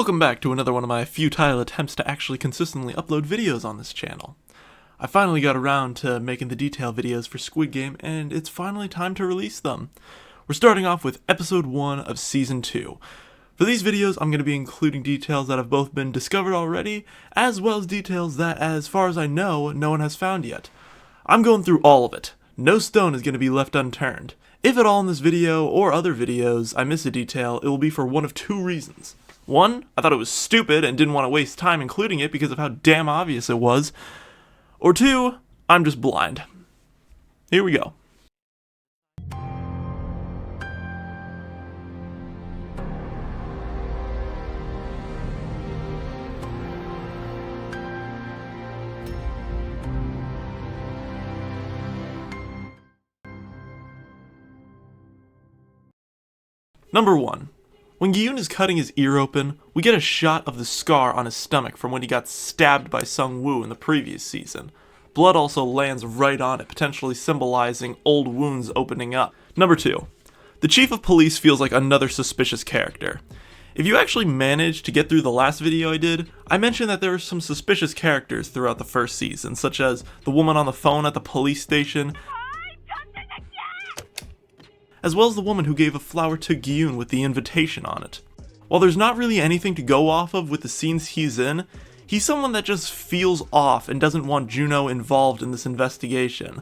Welcome back to another one of my futile attempts to actually consistently upload videos on this channel. I finally got around to making the detail videos for Squid Game, and it's finally time to release them. We're starting off with episode 1 of season 2. For these videos, I'm going to be including details that have both been discovered already, as well as details that, as far as I know, no one has found yet. I'm going through all of it. No stone is going to be left unturned. If at all in this video, or other videos, I miss a detail, it will be for one of two reasons. One, I thought it was stupid and didn't want to waste time including it because of how damn obvious it was. Or two, I'm just blind. Here we go. Number 1. When Gi-yoon is cutting his ear open, we get a shot of the scar on his stomach from when he got stabbed by Sung-woo in the previous season. Blood also lands right on it, potentially symbolizing old wounds opening up. Number 2. The chief of police feels like another suspicious character. If you actually managed to get through the last video I did, I mentioned that there were some suspicious characters throughout the first season, such as the woman on the phone at the police station, as well as the woman who gave a flower to Gi-yoon with the invitation on it. While there's not really anything to go off of with the scenes he's in, he's someone that just feels off and doesn't want Juno involved in this investigation.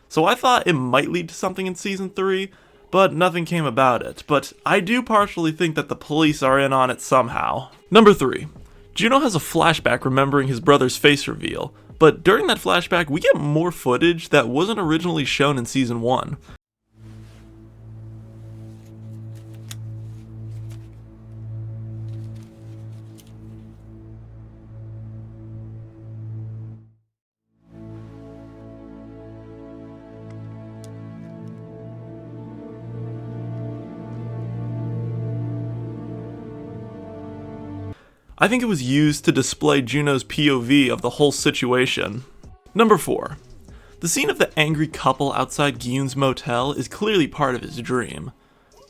So I thought it might lead to something in season 3, but nothing came about it. But I do partially think that the police are in on it somehow. Number 3. Juno has a flashback remembering his brother's face reveal, but during that flashback we get more footage that wasn't originally shown in season 1. I think it was used to display Juno's POV of the whole situation. Number 4. The scene of the angry couple outside Gi-yoon's motel is clearly part of his dream.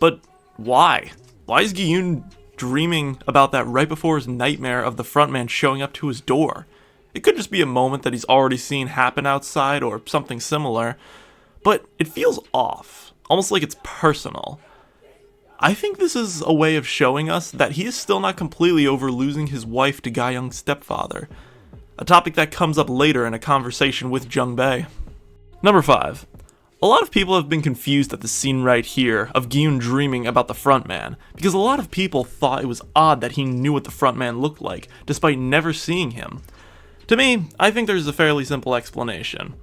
But why? Why is Gi-yoon dreaming about that right before his nightmare of the frontman showing up to his door? It could just be a moment that he's already seen happen outside or something similar, but it feels off, almost like it's personal. I think this is a way of showing us that he is still not completely over losing his wife to Ga-young's stepfather, a topic that comes up later in a conversation with Jung-bae. Number 5. A lot of people have been confused at the scene right here of Gi-yoon dreaming about the frontman, because a lot of people thought it was odd that he knew what the frontman looked like, despite never seeing him. To me, I think there's a fairly simple explanation.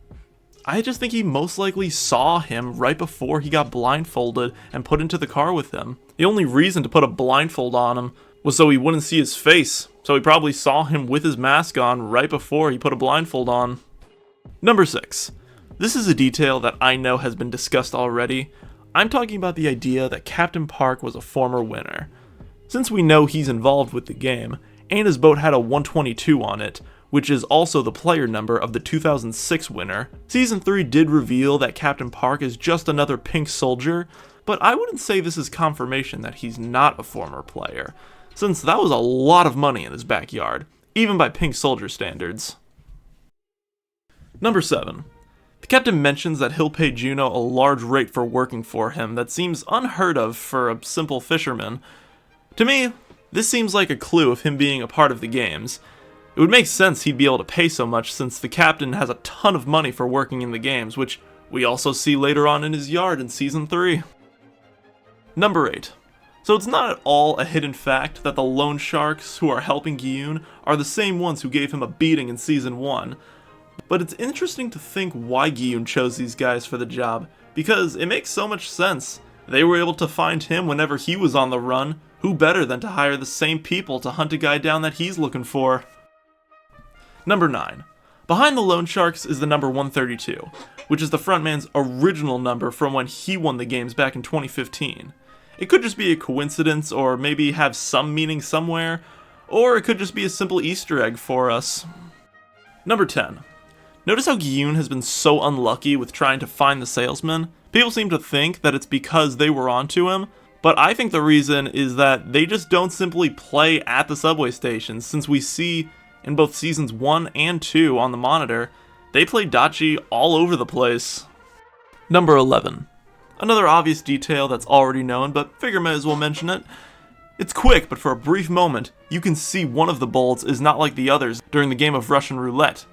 I just think he most likely saw him right before he got blindfolded and put into the car with him. The only reason to put a blindfold on him was so he wouldn't see his face, so he probably saw him with his mask on right before he put a blindfold on. Number 6. This is a detail that I know has been discussed already. I'm talking about the idea that Captain Park was a former winner. Since we know he's involved with the game, and his boat had a 122 on it, which is also the player number of the 2006 winner, Season 3 did reveal that Captain Park is just another pink soldier, but I wouldn't say this is confirmation that he's not a former player, since that was a lot of money in his backyard, even by pink soldier standards. Number 7. The captain mentions that he'll pay Juno a large rate for working for him that seems unheard of for a simple fisherman. To me, this seems like a clue of him being a part of the games. It would make sense he'd be able to pay so much since the captain has a ton of money for working in the games, which we also see later on in his yard in Season 3. Number 8. So it's not at all a hidden fact that the loan sharks who are helping Gi-yoon are the same ones who gave him a beating in Season 1. But it's interesting to think why Gi-yoon chose these guys for the job, because it makes so much sense. They were able to find him whenever he was on the run. Who better than to hire the same people to hunt a guy down that he's looking for? Number 9. Behind the loan sharks is the number 132, which is the frontman's original number from when he won the games back in 2015. It could just be a coincidence, or maybe have some meaning somewhere, or it could just be a simple Easter egg for us. Number 10. Notice how Gi-yoon has been so unlucky with trying to find the salesman? People seem to think that it's because they were onto him, But I think the reason is that they just don't simply play at the subway stations, since we see in both seasons 1 and 2 on the monitor, they play dachi all over the place. Number 11. Another obvious detail that's already known, but figure may as well mention it. It's quick, but for a brief moment, you can see one of the bolts is not like the others during the game of Russian roulette.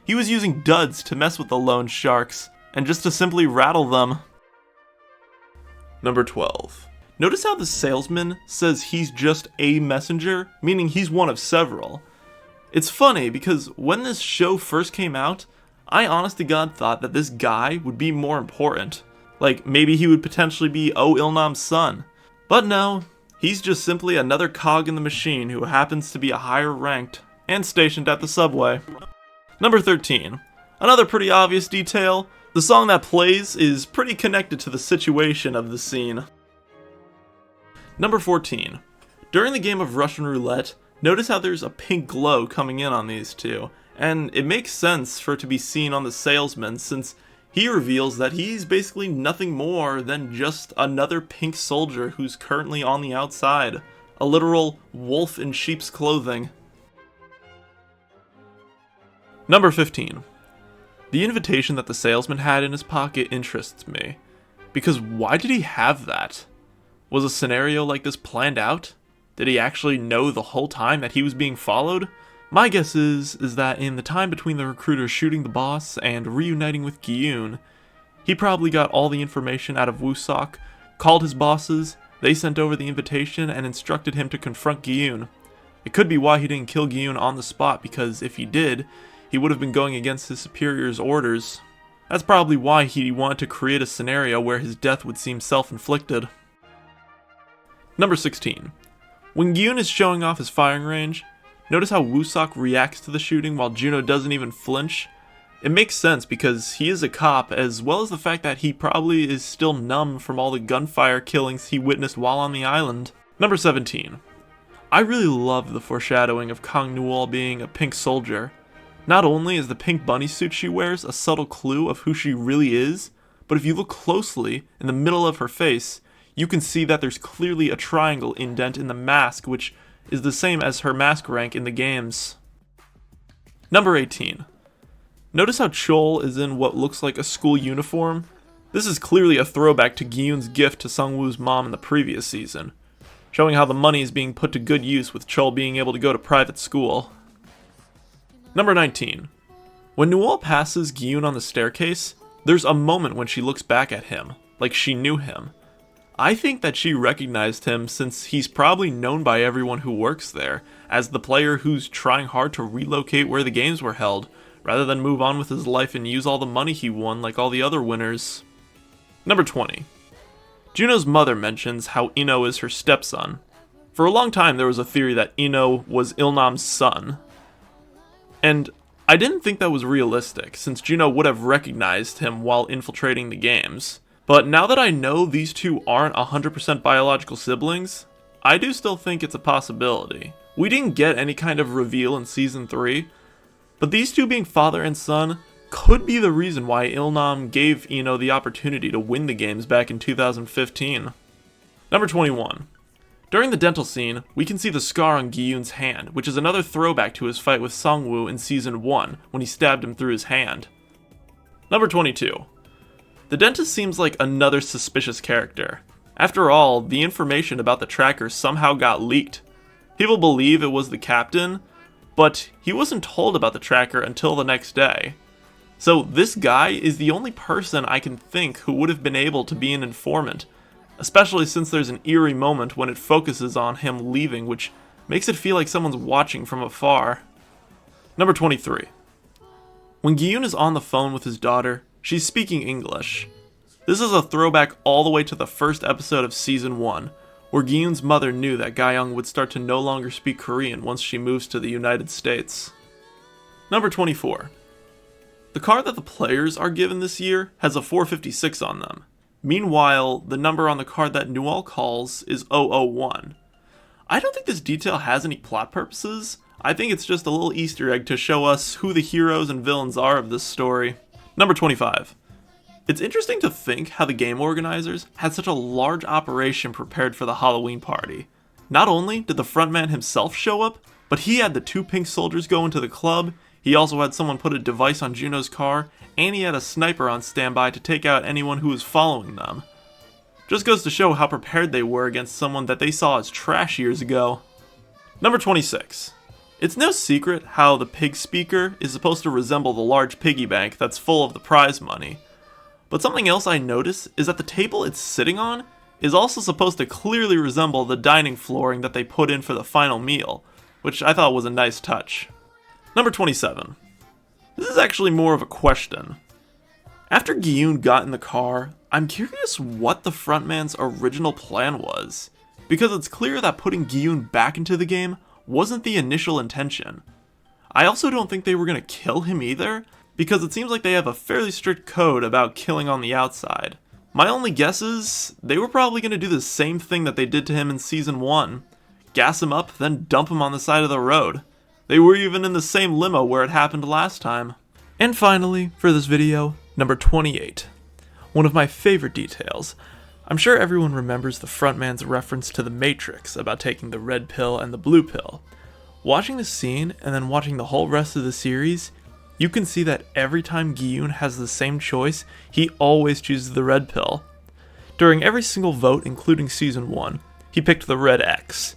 He was using duds to mess with the loan sharks, and just to simply rattle them. Number 12. Notice how the salesman says he's just a messenger, meaning he's one of several. It's funny because when this show first came out, I honest to God thought that this guy would be more important. Like, maybe he would potentially be Ilnam's son. But no, he's just simply another cog in the machine who happens to be a higher ranked and stationed at the subway. Number 13. Another pretty obvious detail. The song that plays is pretty connected to the situation of the scene. Number 14. During the game of Russian roulette, notice how there's a pink glow coming in on these two, and it makes sense for it to be seen on the salesman since he reveals that he's basically nothing more than just another pink soldier who's currently on the outside. A literal wolf in sheep's clothing. Number 15. The invitation that the salesman had in his pocket interests me, because why did he have that? Was a scenario like this planned out? Did he actually know the whole time that he was being followed? My guess is that in the time between the recruiter shooting the boss and reuniting with Gyun, he probably got all the information out of Wooseok, called his bosses, they sent over the invitation and instructed him to confront Gyun. It could be why he didn't kill Gyun on the spot, because if he did, he would have been going against his superior's orders. That's probably why he wanted to create a scenario where his death would seem self-inflicted. Number 16. When Gyun is showing off his firing range, notice how Wooseok reacts to the shooting while Juno doesn't even flinch? It makes sense because he is a cop, as well as the fact that he probably is still numb from all the gunfire killings he witnessed while on the island. Number 17. I really love the foreshadowing of Kang Newell being a pink soldier. Not only is the pink bunny suit she wears a subtle clue of who she really is, but if you look closely in the middle of her face, you can see that there's clearly a triangle indent in the mask, which is the same as her mask rank in the games. Number 18. Notice how Chol is in what looks like a school uniform? This is clearly a throwback to Gyun's gift to Sungwoo's mom in the previous season, showing how the money is being put to good use with Chol being able to go to private school. Number 19. When Newell passes Gyun on the staircase, there's a moment when she looks back at him, like she knew him. I think that she recognized him since he's probably known by everyone who works there as the player who's trying hard to relocate where the games were held, rather than move on with his life and use all the money he won like all the other winners. Number 20. Juno's mother mentions how Ino is her stepson. For a long time there was a theory that Ino was Ilnam's son. And I didn't think that was realistic, since Juno would have recognized him while infiltrating the games. But now that I know these two aren't 100% biological siblings, I do still think it's a possibility. We didn't get any kind of reveal in Season 3, but these two being father and son could be the reason why Ilnam gave Ino the opportunity to win the games back in 2015. Number 21. During the dental scene, we can see the scar on Gyun's hand, which is another throwback to his fight with Sungwoo in Season 1 when he stabbed him through his hand. Number 22. The dentist seems like another suspicious character. After all, the information about the tracker somehow got leaked. People believe it was the captain, but he wasn't told about the tracker until the next day. So this guy is the only person I can think who would have been able to be an informant, especially since there's an eerie moment when it focuses on him leaving, which makes it feel like someone's watching from afar. Number 23. When Gyun is on the phone with his daughter, she's speaking English. This is a throwback all the way to the first episode of Season 1, where Gyun's mother knew that Gayoung would start to no longer speak Korean once she moves to the United States. Number 24. The card that the players are given this year has a 456 on them. Meanwhile, the number on the card that Newell calls is 001. I don't think this detail has any plot purposes. I think it's just a little Easter egg to show us who the heroes and villains are of this story. Number 25. It's interesting to think how the game organizers had such a large operation prepared for the Halloween party. Not only did the frontman himself show up, but he had the 2 pink soldiers go into the club, he also had someone put a device on Juno's car, and he had a sniper on standby to take out anyone who was following them. Just goes to show how prepared they were against someone that they saw as trash years ago. Number 26. It's no secret how the pig speaker is supposed to resemble the large piggy bank that's full of the prize money. But something else I noticed is that the table it's sitting on is also supposed to clearly resemble the dining flooring that they put in for the final meal, which I thought was a nice touch. Number 27. This is actually more of a question. After Gi-yoon got in the car, I'm curious what the frontman's original plan was, because it's clear that putting Gi-yoon back into the game wasn't the initial intention. I also don't think they were going to kill him either, because it seems like they have a fairly strict code about killing on the outside. My only guess is they were probably going to do the same thing that they did to him in Season 1. Gas him up, then dump him on the side of the road. They were even in the same limo where it happened last time. And finally, for this video, number 28. One of my favorite details. I'm sure everyone remembers the frontman's reference to the Matrix about taking the red pill and the blue pill. Watching this scene, and then watching the whole rest of the series, you can see that every time Gi-yoon has the same choice, he always chooses the red pill. During every single vote, including Season 1, he picked the red X.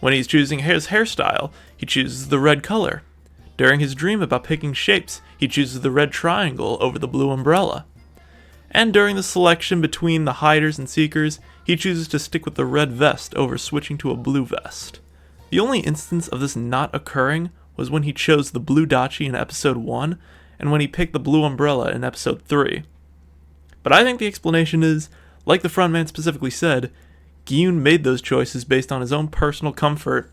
When he's choosing his hairstyle, he chooses the red color. During his dream about picking shapes, he chooses the red triangle over the blue umbrella. And during the selection between the hiders and seekers, he chooses to stick with the red vest over switching to a blue vest. The only instance of this not occurring was when he chose the blue dachi in episode 1, and when he picked the blue umbrella in episode 3. But I think the explanation is, like the frontman specifically said, Gi-yoon made those choices based on his own personal comfort